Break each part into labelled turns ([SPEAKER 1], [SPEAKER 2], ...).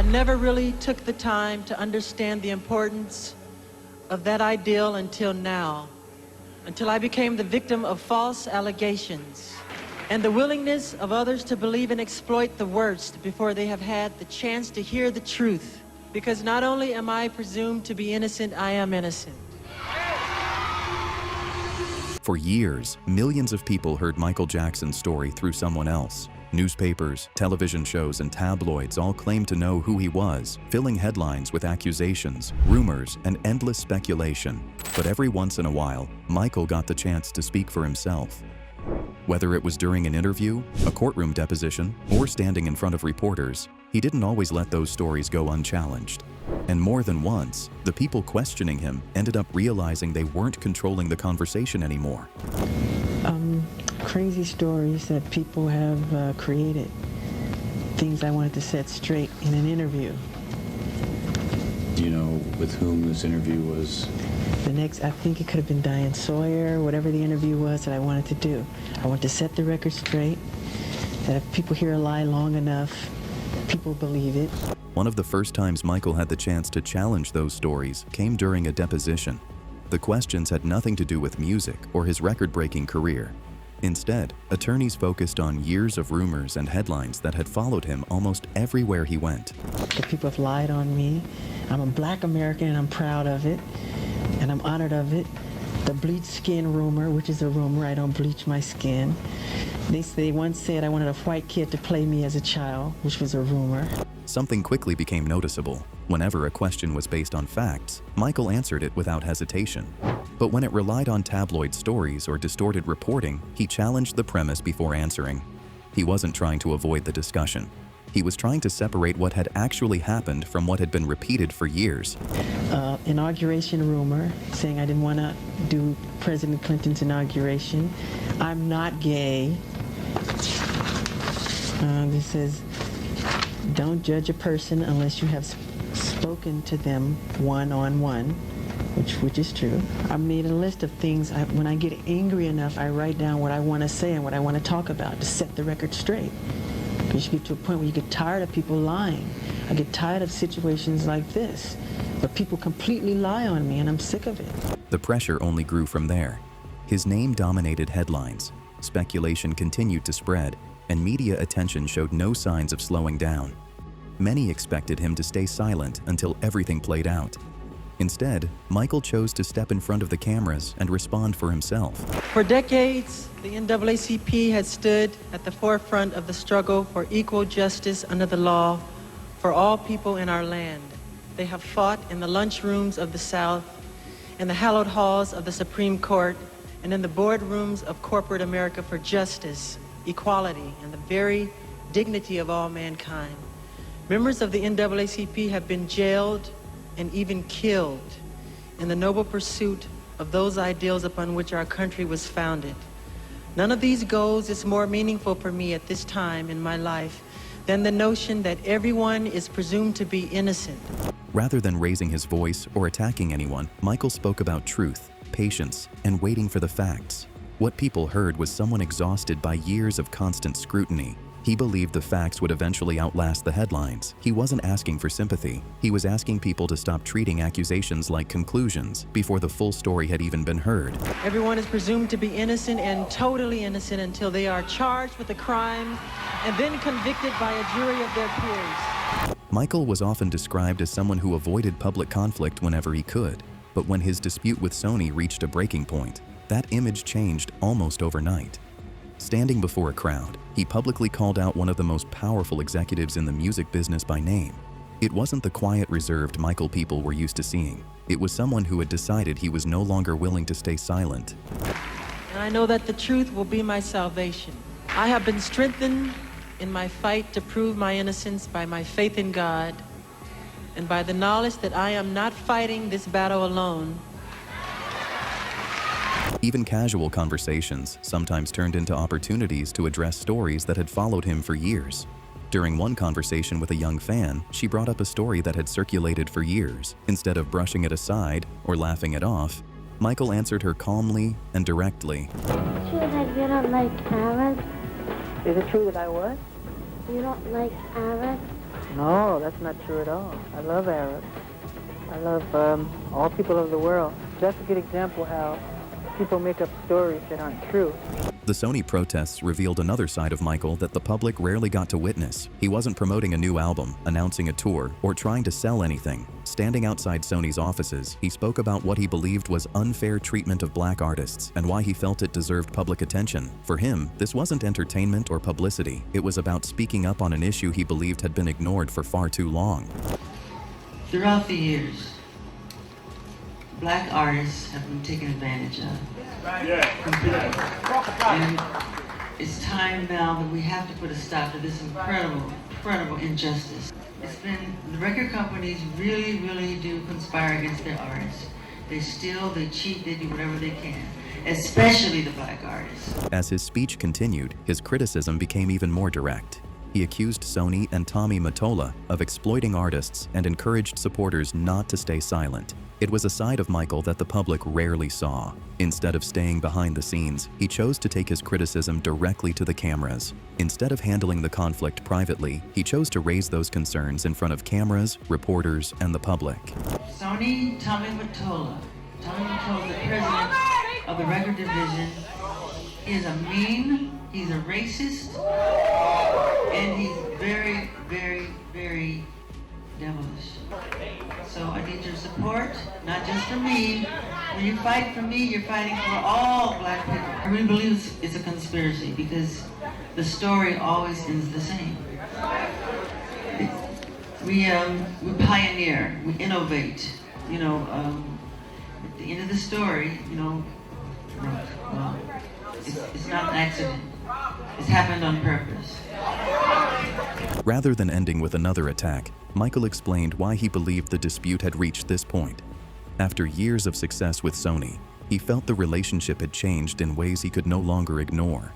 [SPEAKER 1] I never really took the time to understand the importance of that ideal until now, until I became the victim of false allegations and the willingness of others to believe and exploit the worst before they have had the chance to hear the truth. Because not only am I presumed to be innocent, I am innocent.
[SPEAKER 2] For years, millions of people heard Michael Jackson's story through someone else. Newspapers, television shows, and tabloids all claimed to know who he was, filling headlines with accusations, rumors, and endless speculation. But every once in a while, Michael got the chance to speak for himself. Whether it was during an interview, a courtroom deposition, or standing in front of reporters, he didn't always let those stories go unchallenged. And more than once, the people questioning him ended up realizing they weren't controlling the conversation anymore.
[SPEAKER 3] Crazy stories that people have created. Things I wanted to set straight in an interview.
[SPEAKER 4] Do you know with whom this interview was?
[SPEAKER 3] I think it could have been Diane Sawyer, whatever the interview was that I wanted to do. I wanted to set the record straight, that if people hear a lie long enough, people believe it.
[SPEAKER 2] One of the first times Michael had the chance to challenge those stories came during a deposition. The questions had nothing to do with music or his record-breaking career. Instead, attorneys focused on years of rumors and headlines that had followed him almost everywhere he went.
[SPEAKER 3] The people have lied on me. I'm a black American and I'm proud of it, and I'm honored of it. The bleached skin rumor, which is a rumor, I don't bleach my skin. They once said I wanted a white kid to play me as a child, which was a rumor.
[SPEAKER 2] Something quickly became noticeable. Whenever a question was based on facts, Michael answered it without hesitation. But when it relied on tabloid stories or distorted reporting, he challenged the premise before answering. He wasn't trying to avoid the discussion. He was trying to separate what had actually happened from what had been repeated for years.
[SPEAKER 3] Inauguration rumor, saying I didn't want to do President Clinton's inauguration. I'm not gay. This says, don't judge a person unless you have spoken to them one-on-one, which is true. I made a list of things. When I get angry enough, I write down what I want to say and what I want to talk about to set the record straight. Because you get to a point where you get tired of people lying. I get tired of situations like this, where people completely lie on me, and I'm sick of it.
[SPEAKER 2] The pressure only grew from there. His name dominated headlines. Speculation continued to spread, and media attention showed no signs of slowing down. Many expected him to stay silent until everything played out. Instead, Michael chose to step in front of the cameras and respond for himself.
[SPEAKER 1] For decades, the NAACP has stood at the forefront of the struggle for equal justice under the law for all people in our land. They have fought in the lunchrooms of the South, in the hallowed halls of the Supreme Court, and in the boardrooms of corporate America for justice, equality, and the very dignity of all mankind. Members of the NAACP have been jailed and even killed in the noble pursuit of those ideals upon which our country was founded. None of these goals is more meaningful for me at this time in my life than the notion that everyone is presumed to be innocent.
[SPEAKER 2] Rather than raising his voice or attacking anyone, Michael spoke about truth, patience, and waiting for the facts. What people heard was someone exhausted by years of constant scrutiny. He believed the facts would eventually outlast the headlines. He wasn't asking for sympathy. He was asking people to stop treating accusations like conclusions before the full story had even been heard.
[SPEAKER 1] Everyone is presumed to be innocent and totally innocent until they are charged with a crime and then convicted by a jury of their peers.
[SPEAKER 2] Michael was often described as someone who avoided public conflict whenever he could. But when his dispute with Sony reached a breaking point, that image changed almost overnight. Standing before a crowd, he publicly called out one of the most powerful executives in the music business by name. It wasn't the quiet, reserved Michael people were used to seeing. It was someone who had decided he was no longer willing to stay silent.
[SPEAKER 1] And I know that the truth will be my salvation. I have been strengthened in my fight to prove my innocence by my faith in God and by the knowledge that I am not fighting this battle alone.
[SPEAKER 2] Even casual conversations sometimes turned into opportunities to address stories that had followed him for years. During one conversation with a young fan, she brought up a story that had circulated for years. Instead of brushing it aside or laughing it off, Michael answered her calmly and directly.
[SPEAKER 5] Is it true that you don't like Arabs?
[SPEAKER 3] Is it true that I what?
[SPEAKER 5] You don't like Arabs? No, that's not true at all. I love Arabs. I love all people of the world. That's a good example how people make up stories that aren't true.
[SPEAKER 2] The Sony protests revealed another side of Michael that the public rarely got to witness. He wasn't promoting a new album, announcing a tour, or trying to sell anything. Standing outside Sony's offices, he spoke about what he believed was unfair treatment of black artists and why he felt it deserved public attention. For him, this wasn't entertainment or publicity. It was about speaking up on an issue he believed had been ignored for far too long.
[SPEAKER 6] Throughout the years, black artists have been taken advantage of. And it's time now that we have to put a stop to this incredible injustice. It's been, the record companies really do conspire against their artists. They steal, they cheat, they do whatever they can, especially the black artists.
[SPEAKER 2] As his speech continued, his criticism became even more direct. He accused Sony and Tommy Mottola of exploiting artists and encouraged supporters not to stay silent. It was a side of Michael that the public rarely saw. Instead of staying behind the scenes, he chose to take his criticism directly to the cameras. Instead of handling the conflict privately, he chose to raise those concerns in front of cameras, reporters, and the public.
[SPEAKER 6] Tommy Mottola, the president of the record division, is a mean, he's a racist, and he's very devilish. So I need your support, not just for me. When you fight for me, you're fighting for all black people. I really believe it's a conspiracy because the story always ends the same. We pioneer, we innovate. You know, at the end of the story, you know, well, it's not an accident. It's happened on purpose.
[SPEAKER 2] Rather than ending with another attack, Michael explained why he believed the dispute had reached this point. After years of success with Sony, he felt the relationship had changed in ways he could no longer ignore.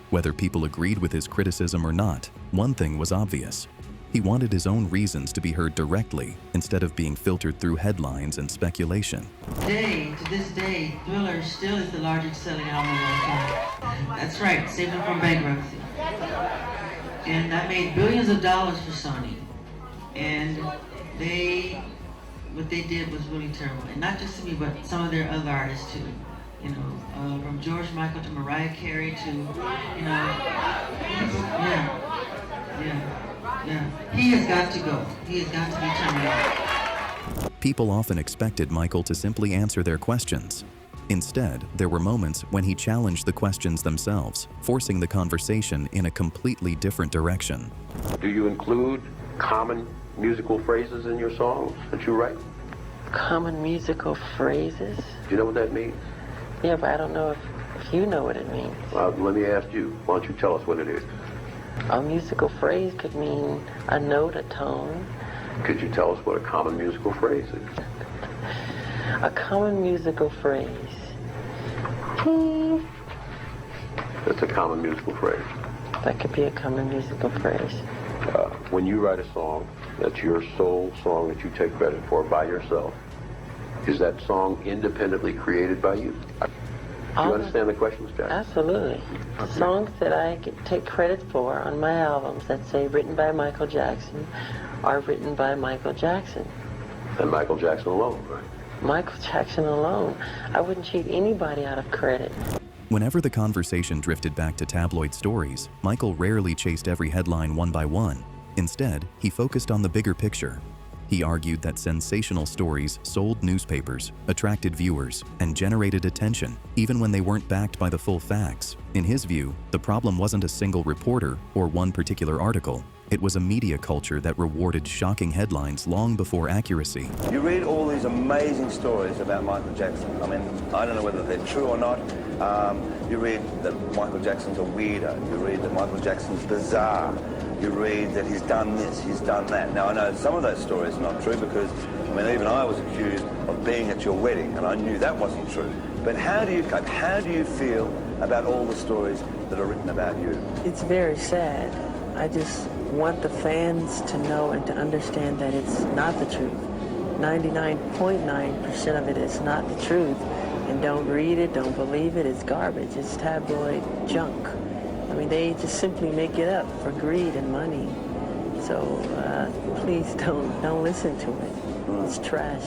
[SPEAKER 2] Whether people agreed with his criticism or not, one thing was obvious. He wanted his own reasons to be heard directly instead of being filtered through headlines and speculation.
[SPEAKER 6] To this day, Thriller still is the largest selling album of all time. That's right, saved him from bankruptcy. And I made billions of dollars for Sony. And what they did was really terrible. And not just to me, but some of their other artists too. You know, from George Michael to Mariah Carey to, you know, yeah. He has got to go. He has got to be terminated.
[SPEAKER 2] People often expected Michael to simply answer their questions. Instead, there were moments when he challenged the questions themselves, forcing the conversation in a completely different direction.
[SPEAKER 7] Do you include common musical phrases in your songs that you write?
[SPEAKER 3] Common musical phrases?
[SPEAKER 7] Do you know what that means?
[SPEAKER 3] Yeah, but I don't know if you know what it means.
[SPEAKER 7] Well, let me ask you. Why don't you tell us what it is?
[SPEAKER 3] A musical phrase could mean a note, a tone.
[SPEAKER 7] Could you tell us what a common musical phrase is?
[SPEAKER 3] A common musical phrase.
[SPEAKER 7] That's a common musical phrase.
[SPEAKER 3] That could be a common musical phrase.
[SPEAKER 7] When you write a song, that's your sole song that you take credit for by yourself. Is that song independently created by you? Do you understand the question, Jack?
[SPEAKER 3] Absolutely.
[SPEAKER 7] Okay.
[SPEAKER 3] Songs that I take credit for on my albums that say written by Michael Jackson are written by Michael Jackson.
[SPEAKER 7] And Michael Jackson alone, right?
[SPEAKER 3] Michael Jackson alone. I wouldn't cheat anybody out of credit.
[SPEAKER 2] Whenever the conversation drifted back to tabloid stories, Michael rarely chased every headline one by one. Instead, he focused on the bigger picture. He argued that sensational stories sold newspapers, attracted viewers, and generated attention, even when they weren't backed by the full facts. In his view, the problem wasn't a single reporter or one particular article. It was a media culture that rewarded shocking headlines long before accuracy.
[SPEAKER 8] You read all these amazing stories about Michael Jackson. I mean, I don't know whether they're true or not. You read that Michael Jackson's a weirdo. You read that Michael Jackson's bizarre. You read that he's done this, he's done that. Now, I know some of those stories are not true because, I mean, even I was accused of being at your wedding, and I knew that wasn't true. But how do you feel about all the stories that are written about you?
[SPEAKER 3] It's very sad. I just want the fans to know and to understand that it's not the truth. 99.9% of it is not the truth. And don't read it, don't believe it, it's garbage. It's tabloid junk. I mean, they just simply make it up for greed and money. So please don't listen to it. It's trash.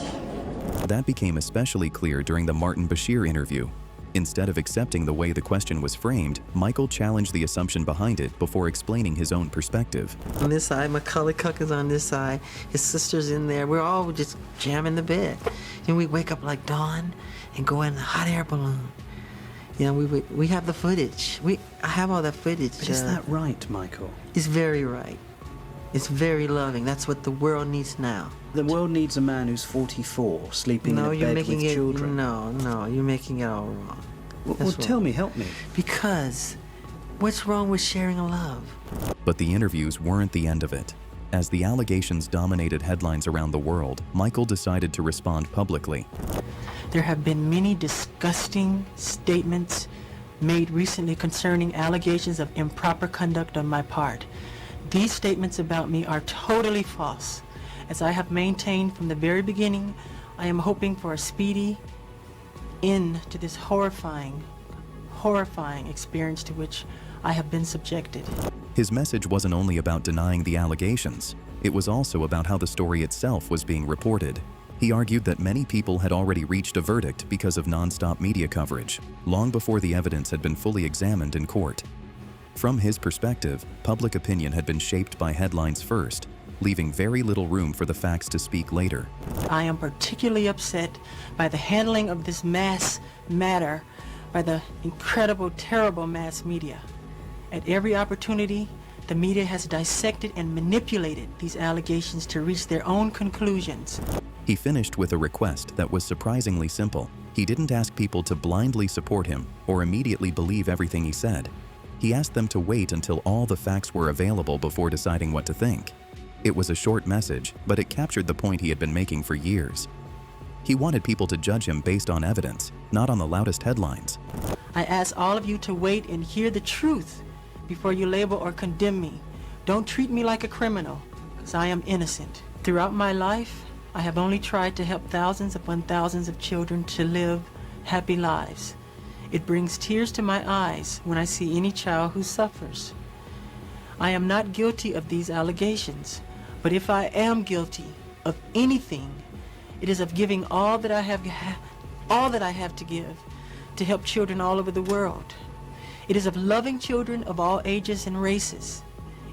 [SPEAKER 2] That became especially clear during the Martin Bashir interview. Instead of accepting the way the question was framed, Michael challenged the assumption behind it before explaining his own perspective.
[SPEAKER 3] On this side, Macaulay Culkin's on this side, his sister's in there. We're all just jamming the bed. And we wake up like dawn and go in a hot air balloon. You know, we have the footage. I have all that footage.
[SPEAKER 9] But is that right, Michael?
[SPEAKER 3] It's very right. It's very loving. That's what the world needs now.
[SPEAKER 9] The world needs a man who's 44, sleeping in a bed with children.
[SPEAKER 3] No, you're making it all wrong.
[SPEAKER 9] Well, tell me, help me.
[SPEAKER 3] Because what's wrong with sharing a love?
[SPEAKER 2] But the interviews weren't the end of it. As the allegations dominated headlines around the world, Michael decided to respond publicly.
[SPEAKER 1] There have been many disgusting statements made recently concerning allegations of improper conduct on my part. These statements about me are totally false. As I have maintained from the very beginning, I am hoping for a speedy end to this horrifying experience to which I have been subjected.
[SPEAKER 2] His message wasn't only about denying the allegations. It was also about how the story itself was being reported. He argued that many people had already reached a verdict because of nonstop media coverage, long before the evidence had been fully examined in court. From his perspective, public opinion had been shaped by headlines first, leaving very little room for the facts to speak later.
[SPEAKER 1] I am particularly upset by the handling of this mass matter by the incredible, terrible mass media. At every opportunity, the media has dissected and manipulated these allegations to reach their own conclusions.
[SPEAKER 2] He finished with a request that was surprisingly simple. He didn't ask people to blindly support him or immediately believe everything he said. He asked them to wait until all the facts were available before deciding what to think. It was a short message, but it captured the point he had been making for years. He wanted people to judge him based on evidence, not on the loudest headlines.
[SPEAKER 1] I ask all of you to wait and hear the truth before you label or condemn me. Don't treat me like a criminal, because I am innocent. Throughout my life, I have only tried to help thousands upon thousands of children to live happy lives. It brings tears to my eyes when I see any child who suffers. I am not guilty of these allegations, but if I am guilty of anything, it is of giving all that I have to give to help children all over the world. It is of loving children of all ages and races.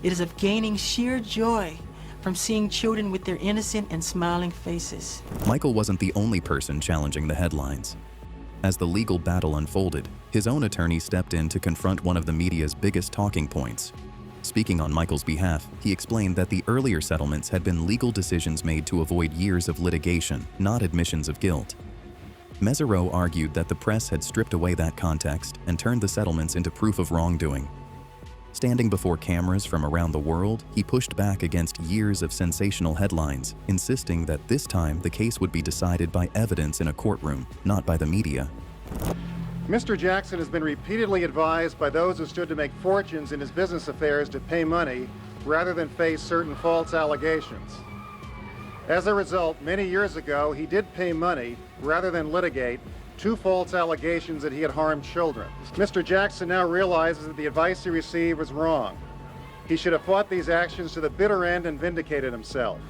[SPEAKER 1] It is of gaining sheer joy from seeing children with their innocent and smiling faces.
[SPEAKER 2] Michael wasn't the only person challenging the headlines. As the legal battle unfolded, his own attorney stepped in to confront one of the media's biggest talking points. Speaking on Michael's behalf, he explained that the earlier settlements had been legal decisions made to avoid years of litigation, not admissions of guilt. Mesereau argued that the press had stripped away that context and turned the settlements into proof of wrongdoing. Standing before cameras from around the world, he pushed back against years of sensational headlines, insisting that this time the case would be decided by evidence in a courtroom, not by the media.
[SPEAKER 10] Mr. Jackson has been repeatedly advised by those who stood to make fortunes in his business affairs to pay money rather than face certain false allegations. As a result, many years ago, he did pay money rather than litigate 2 false allegations that he had harmed children. Mr. Jackson now realizes that the advice he received was wrong. He should have fought these actions to the bitter end and vindicated himself.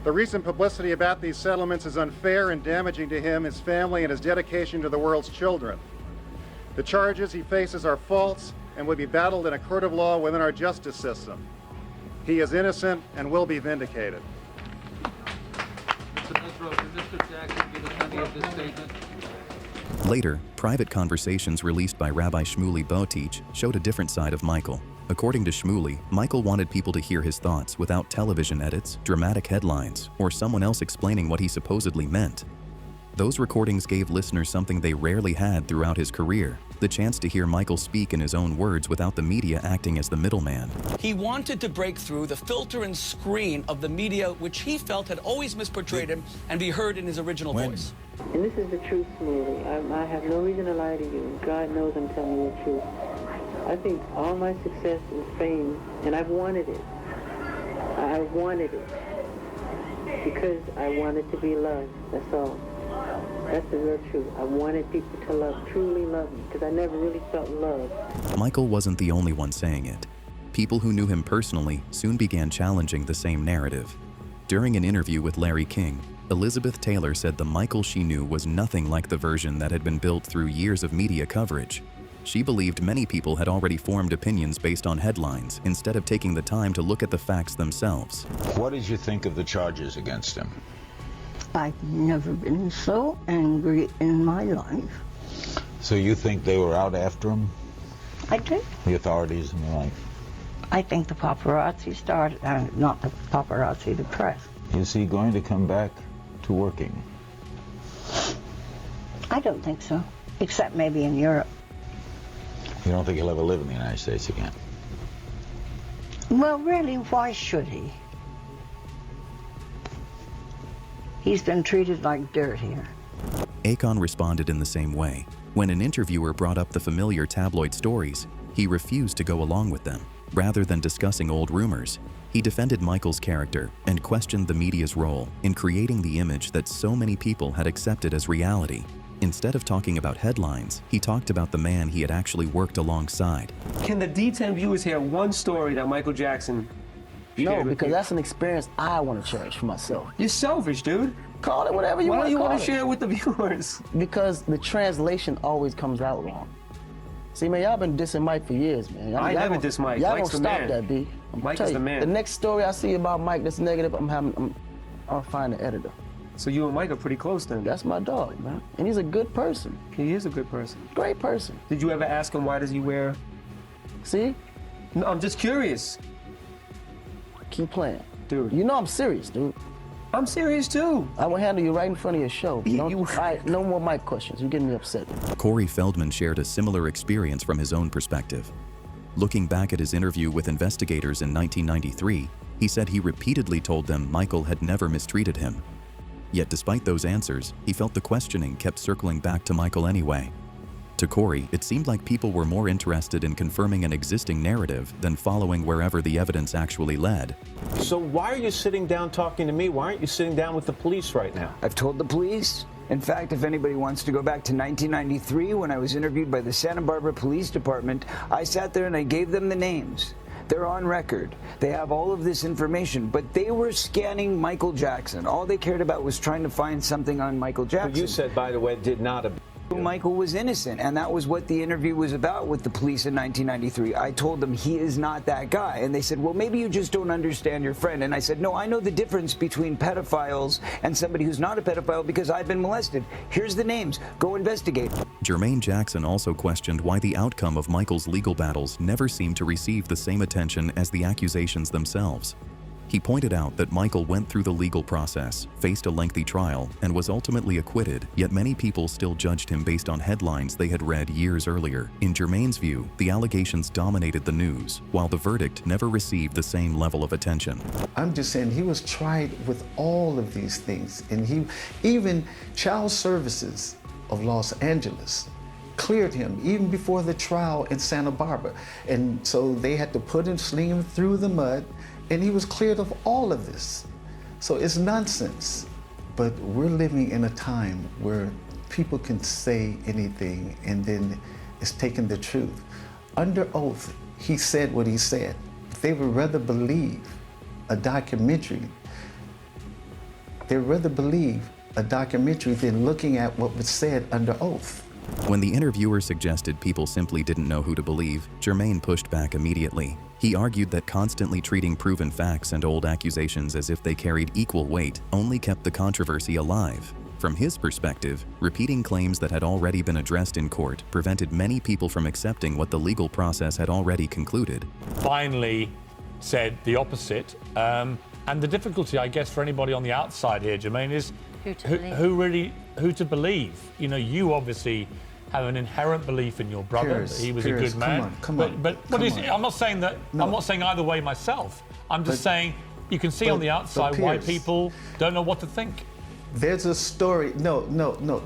[SPEAKER 10] The recent publicity about these settlements is unfair and damaging to him, his family, and his dedication to the world's children. The charges he faces are false and will be battled in a court of law within our justice system. He is innocent and will be vindicated.
[SPEAKER 11] Mr. Jackson give a copy of this statement?
[SPEAKER 2] Later, private conversations released by Rabbi Shmuley Boteach showed a different side of Michael. According to Shmuley, Michael wanted people to hear his thoughts without television edits, dramatic headlines, or someone else explaining what he supposedly meant. Those recordings gave listeners something they rarely had throughout his career, the chance to hear Michael speak in his own words without the media acting as the middleman.
[SPEAKER 12] He wanted to break through the filter and screen of the media, which he felt had always misportrayed him, and be heard in his original voice.
[SPEAKER 5] And this is the truth, Smoothie. I have no reason to lie to you. God knows I'm telling you the truth. I think all my success and fame, and I've wanted it. I wanted it because I wanted to be loved. That's all. That's the real truth. I wanted people to truly love me, because I never really felt love.
[SPEAKER 2] Michael wasn't the only one saying it. People who knew him personally soon began challenging the same narrative. During an interview with Larry King, Elizabeth Taylor said the Michael she knew was nothing like the version that had been built through years of media coverage. She believed many people had already formed opinions based on headlines instead of taking the time to look at the facts themselves.
[SPEAKER 13] What did you think of the charges against him?
[SPEAKER 14] I've never been so angry in my life.
[SPEAKER 13] So you think they were out after him?
[SPEAKER 14] I do.
[SPEAKER 13] The authorities and the like?
[SPEAKER 14] I think the paparazzi started, not the paparazzi, the press.
[SPEAKER 13] Is he going to come back to working?
[SPEAKER 14] I don't think so, except maybe in Europe.
[SPEAKER 13] You don't think he'll ever live in the United States again?
[SPEAKER 14] Well, really, why should he? He's been treated like dirt here.
[SPEAKER 2] Akon responded in the same way. When an interviewer brought up the familiar tabloid stories, he refused to go along with them. Rather than discussing old rumors, he defended Michael's character and questioned the media's role in creating the image that so many people had accepted as reality. Instead of talking about headlines, he talked about the man he had actually worked alongside.
[SPEAKER 15] Can the D10 viewers hear one story that Michael Jackson
[SPEAKER 16] No, because that's an experience I want to cherish for myself.
[SPEAKER 15] You're selfish, dude.
[SPEAKER 16] Call it whatever you want to call it.
[SPEAKER 15] Why don't you want to share it with the viewers?
[SPEAKER 16] Because the translation always comes out wrong. See, man, y'all been dissing Mike for years, man.
[SPEAKER 15] I never diss Mike.
[SPEAKER 16] Y'all
[SPEAKER 15] Mike's
[SPEAKER 16] gonna
[SPEAKER 15] the
[SPEAKER 16] stop
[SPEAKER 15] man.
[SPEAKER 16] that, B.
[SPEAKER 15] Mike is the man.
[SPEAKER 16] The next story I see about Mike that's negative, I'll find the editor.
[SPEAKER 15] So you and Mike are pretty close then?
[SPEAKER 16] That's my dog, man. And he's a good person.
[SPEAKER 15] He is a good person.
[SPEAKER 16] Great person.
[SPEAKER 15] Did you ever ask him why does he wear?
[SPEAKER 16] See?
[SPEAKER 15] No, I'm just curious.
[SPEAKER 16] Keep playing.
[SPEAKER 15] Dude.
[SPEAKER 16] You know I'm serious, dude.
[SPEAKER 15] I'm serious too.
[SPEAKER 16] I will handle you right in front of your show. All right, no more Mike questions. You're getting me upset.
[SPEAKER 2] Corey Feldman shared a similar experience from his own perspective. Looking back at his interview with investigators in 1993, he said he repeatedly told them Michael had never mistreated him. Yet despite those answers, he felt the questioning kept circling back to Michael anyway. To Corey, it seemed like people were more interested in confirming an existing narrative than following wherever the evidence actually led.
[SPEAKER 17] So why are you sitting down talking to me? Why aren't you sitting down with the police right now?
[SPEAKER 18] I've told the police. In fact, if anybody wants to go back to 1993 when I was interviewed by the Santa Barbara Police Department, I sat there and I gave them the names. They're on record. They have all of this information, but they were scanning Michael Jackson. All they cared about was trying to find something on Michael Jackson.
[SPEAKER 17] But you said, by the way, did not.
[SPEAKER 18] Michael was innocent, and that was what the interview was about with the police in 1993. I told them he is not that guy, and they said, well, maybe you just don't understand your friend. And I said, no, I know the difference between pedophiles and somebody who's not a pedophile because I've been molested. Here's the names. Go investigate.
[SPEAKER 2] Jermaine Jackson also questioned why the outcome of Michael's legal battles never seemed to receive the same attention as the accusations themselves. He pointed out that Michael went through the legal process, faced a lengthy trial, and was ultimately acquitted, yet many people still judged him based on headlines they had read years earlier. In Jermaine's view, the allegations dominated the news, while the verdict never received the same level of attention.
[SPEAKER 19] I'm just saying he was tried with all of these things, and even Child Services of Los Angeles cleared him even before the trial in Santa Barbara. And so they had to sling him through the mud, and he was cleared of all of this. So it's nonsense. But we're living in a time where people can say anything and then it's taken the truth. Under oath, he said what he said. They would rather believe a documentary. They'd rather believe a documentary than looking at what was said under oath.
[SPEAKER 2] When the interviewer suggested people simply didn't know who to believe, Jermaine pushed back immediately. He argued that constantly treating proven facts and old accusations as if they carried equal weight only kept the controversy alive. From his perspective, repeating claims that had already been addressed in court prevented many people from accepting what the legal process had already concluded.
[SPEAKER 20] Finally said the opposite. And the difficulty, I guess, for anybody on the outside here, Jermaine, is who to believe. You know, you obviously have an inherent belief in your brother that he was a good man.
[SPEAKER 19] Come on.
[SPEAKER 20] I'm not saying that. No. I'm not saying either way myself. I'm just saying you can see on the outside why people don't know what to think.
[SPEAKER 19] There's a story. No,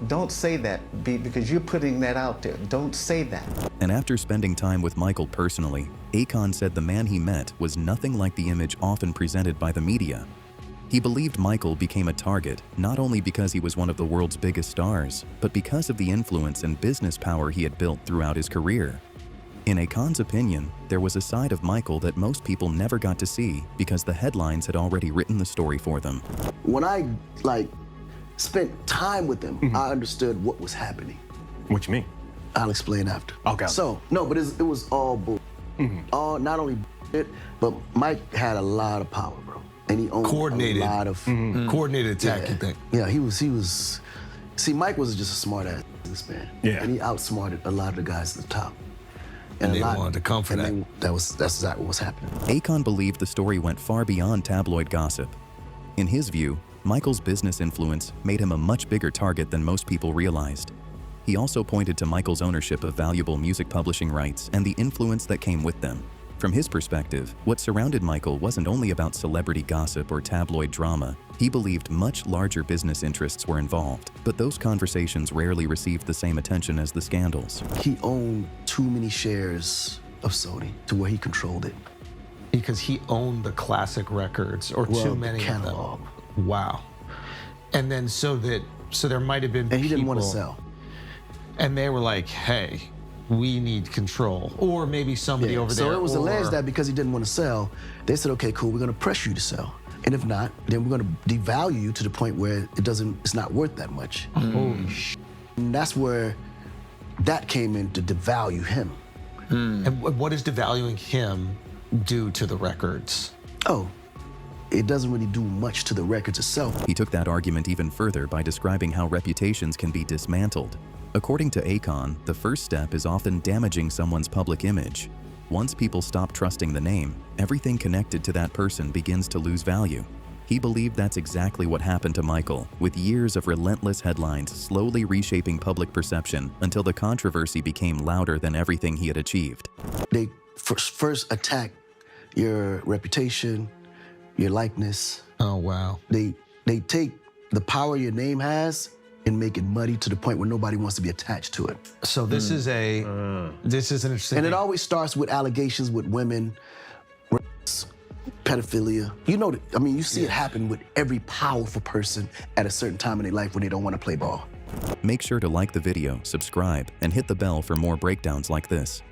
[SPEAKER 19] don't say that, B, because you're putting that out there. Don't say that.
[SPEAKER 2] And after spending time with Michael personally, Akon said the man he met was nothing like the image often presented by the media. He believed Michael became a target not only because he was one of the world's biggest stars, but because of the influence and business power he had built throughout his career. In Akon's opinion, there was a side of Michael that most people never got to see because the headlines had already written the story for them.
[SPEAKER 16] When I spent time with him, I understood what was happening.
[SPEAKER 21] What you mean?
[SPEAKER 16] I'll explain after.
[SPEAKER 21] Okay.
[SPEAKER 16] So, no, but it was all bull. All, not only bullshit, but Mike had a lot of power, bro. And he owned a lot of...
[SPEAKER 22] Coordinated attack, you think?
[SPEAKER 16] Yeah, he was... See, Mike was just a smart ass businessman.
[SPEAKER 21] Yeah.
[SPEAKER 16] And he outsmarted a lot of the guys at the top.
[SPEAKER 22] And they wanted to come for that.
[SPEAKER 16] That's exactly what was happening.
[SPEAKER 2] Akon believed the story went far beyond tabloid gossip. In his view, Michael's business influence made him a much bigger target than most people realized. He also pointed to Michael's ownership of valuable music publishing rights and the influence that came with them. From his perspective, what surrounded Michael wasn't only about celebrity gossip or tabloid drama. He believed much larger business interests were involved, but those conversations rarely received the same attention as the scandals.
[SPEAKER 16] He owned too many shares of Sony to where he controlled it.
[SPEAKER 22] Because he owned the classic records, or too many
[SPEAKER 16] catalog.
[SPEAKER 22] of them. Wow. And then so there might have been
[SPEAKER 16] And he didn't want to
[SPEAKER 22] people-
[SPEAKER 16] sell.
[SPEAKER 22] And they were like, hey, we need control. Or maybe somebody over there.
[SPEAKER 16] So it was
[SPEAKER 22] or...
[SPEAKER 16] alleged that because he didn't want to sell, they said, okay, cool, we're going to press you to sell. And if not, then we're going to devalue you to the point where it's not worth that much.
[SPEAKER 22] Holy shit.
[SPEAKER 16] And that's where that came in to devalue him.
[SPEAKER 22] And what does devaluing him do to the records?
[SPEAKER 16] Oh, it doesn't really do much to the records itself.
[SPEAKER 2] He took that argument even further by describing how reputations can be dismantled. According to Akon, the first step is often damaging someone's public image. Once people stop trusting the name, everything connected to that person begins to lose value. He believed that's exactly what happened to Michael, with years of relentless headlines slowly reshaping public perception until the controversy became louder than everything he had achieved.
[SPEAKER 16] They first attack your reputation, your likeness.
[SPEAKER 22] Oh, wow.
[SPEAKER 16] They take the power your name has and make it muddy to the point where nobody wants to be attached to it.
[SPEAKER 22] So this is an interesting
[SPEAKER 16] And it
[SPEAKER 22] thing.
[SPEAKER 16] always starts with allegations with women, pedophilia. You know, you see it happen with every powerful person at a certain time in their life when they don't want to play ball.
[SPEAKER 2] Make sure to like the video, subscribe, and hit the bell for more breakdowns like this.